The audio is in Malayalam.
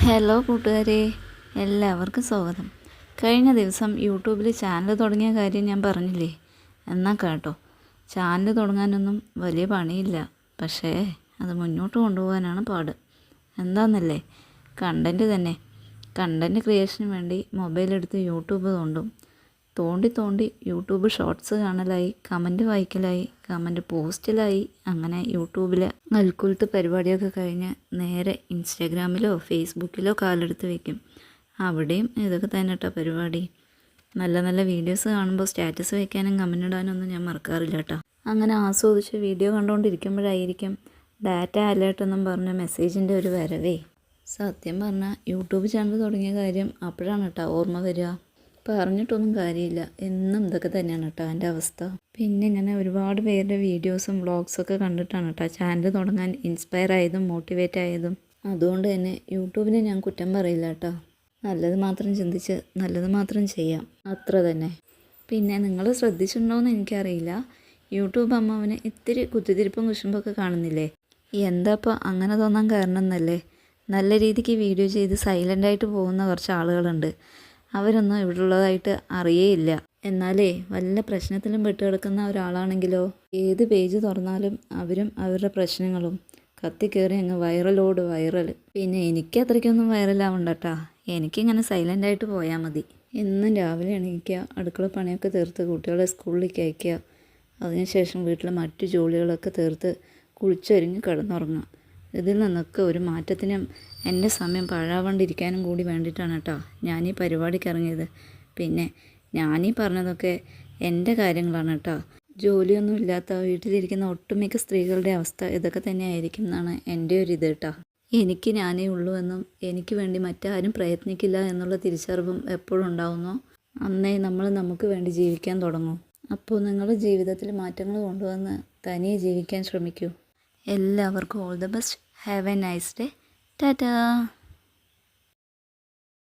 ഹലോ കൂട്ടുകാരെ, എല്ലാവർക്കും സ്വാഗതം. കഴിഞ്ഞ ദിവസം യൂട്യൂബിൽ ചാനൽ തുടങ്ങിയ കാര്യം ഞാൻ പറഞ്ഞില്ലേ? എന്നാൽ കേട്ടോ, ചാനൽ തുടങ്ങാനൊന്നും വലിയ പണിയില്ല, പക്ഷേ അത് മുന്നോട്ട് കൊണ്ടുപോകാനാണ് പാട്. എന്താണെന്നല്ലേ? കണ്ടൻറ്റ് ക്രിയേഷന് വേണ്ടി മൊബൈലെടുത്ത് യൂട്യൂബ് തോണ്ടി യൂട്യൂബ് ഷോർട്സ് കാണലായി, കമൻറ്റ് വായിക്കലായി, കമൻറ്റ് പോസ്റ്റിലായി. അങ്ങനെ യൂട്യൂബിലെ അൽക്കുലത്ത് പരിപാടിയൊക്കെ കഴിഞ്ഞ് നേരെ ഇൻസ്റ്റാഗ്രാമിലോ ഫേസ്ബുക്കിലോ കാലെടുത്ത് വയ്ക്കും. അവിടെയും ഇതൊക്കെ തന്നെ കേട്ടോ പരിപാടി. നല്ല നല്ല വീഡിയോസ് കാണുമ്പോൾ സ്റ്റാറ്റസ് വയ്ക്കാനും കമൻറ്റ് ഇടാനൊന്നും ഞാൻ മറക്കാറില്ല കേട്ടോ. അങ്ങനെ ആസ്വദിച്ച് വീഡിയോ കണ്ടുകൊണ്ടിരിക്കുമ്പോഴായിരിക്കും ഡാറ്റ അലേർട്ട് എന്നും പറഞ്ഞ മെസ്സേജിൻ്റെ ഒരു വരവേ. സത്യം പറഞ്ഞാൽ യൂട്യൂബ് ചാനൽ തുടങ്ങിയ കാര്യം അപ്പോഴാണ് കേട്ടോ ഓർമ്മ വരിക. പറഞ്ഞിട്ടൊന്നും കാര്യമില്ല, എന്നും ഇതൊക്കെ തന്നെയാണ് കേട്ടോ എൻ്റെ അവസ്ഥ. പിന്നെ ഇങ്ങനെ ഒരുപാട് പേരുടെ വീഡിയോസും വ്ളോഗ്സൊക്കെ കണ്ടിട്ടാണ് കേട്ടോ ചാനൽ തുടങ്ങാൻ ഇൻസ്പയർ ആയതും മോട്ടിവേറ്റ് ആയതും. അതുകൊണ്ട് തന്നെ യൂട്യൂബിനെ ഞാൻ കുറ്റം പറയില്ല കേട്ടോ. നല്ലത് മാത്രം ചിന്തിച്ച് നല്ലത് മാത്രം ചെയ്യാം, അത്ര തന്നെ. പിന്നെ നിങ്ങൾ ശ്രദ്ധിച്ചിട്ടുണ്ടോയെന്ന് എനിക്കറിയില്ല, യൂട്യൂബ് അമ്മാവന് ഇത്തിരി കുത്തിത്തിരിപ്പും കുശുമ്പൊക്കെ കാണുന്നില്ലേ? എന്താ ഇപ്പോൾ അങ്ങനെ തോന്നാൻ കാരണം എന്നല്ലേ? നല്ല രീതിക്ക് വീഡിയോ ചെയ്ത് സൈലൻ്റായിട്ട് പോകുന്ന കുറച്ച് ആളുകളുണ്ട്. അവരൊന്നും ഇവിടെ ഉള്ളതായിട്ട് അറിയേയില്ല. എന്നാലേ വല്ല പ്രശ്നത്തിലും പെട്ട് കിടക്കുന്ന ഒരാളാണെങ്കിലോ ഏത് പേജ് തുറന്നാലും അവരും അവരുടെ പ്രശ്നങ്ങളും കത്തിക്കയറി അങ്ങ് വൈറൽ. പിന്നെ എനിക്ക് അത്രയ്ക്കൊന്നും വൈറലാവണ്ട കേട്ടോ. എനിക്കിങ്ങനെ സൈലൻ്റായിട്ട് പോയാൽ മതി. എന്നും രാവിലെ എണീക്കുക, അടുക്കള പണിയൊക്കെ തീർത്ത് കുട്ടികളെ സ്കൂളിലേക്ക് അയക്കുക, അതിനുശേഷം വീട്ടിലെ മറ്റു ജോലികളൊക്കെ തീർത്ത് കുളിച്ചൊരുങ്ങി കിടന്നുറങ്ങുക. ഇതിൽ നിന്നൊക്കെ ഒരു മാറ്റത്തിനും എൻ്റെ സമയം പാഴാവാണ്ടിരിക്കാനും കൂടി വേണ്ടിയിട്ടാണ് കേട്ടോ ഞാനീ പരിപാടിക്ക് ഇറങ്ങിയത്. പിന്നെ ഞാനീ പറഞ്ഞതൊക്കെ എൻ്റെ കാര്യങ്ങളാണ് കേട്ടോ. ജോലിയൊന്നും ഇല്ലാത്ത വീട്ടിലിരിക്കുന്ന ഒട്ടുമിക്ക സ്ത്രീകളുടെ അവസ്ഥ ഇതൊക്കെ തന്നെ ആയിരിക്കും എന്നാണ് എൻ്റെ ഒരു ഇത് കേട്ടോ. എനിക്ക് ഞാനേ ഉള്ളൂ എന്നും എനിക്ക് വേണ്ടി മറ്റാരും പ്രയത്നിക്കില്ല എന്നുള്ള തിരിച്ചറിവും എപ്പോഴും ഉണ്ടാവുന്നോ അന്നേ നമ്മൾ നമുക്ക് വേണ്ടി ജീവിക്കാൻ തുടങ്ങും. അപ്പോൾ നിങ്ങളുടെ ജീവിതത്തിൽ മാറ്റങ്ങൾ കൊണ്ടുവന്ന് തനിയെ ജീവിക്കാൻ ശ്രമിക്കൂ. എല്ലാവർക്കും all the best. Have A nice day. Tata.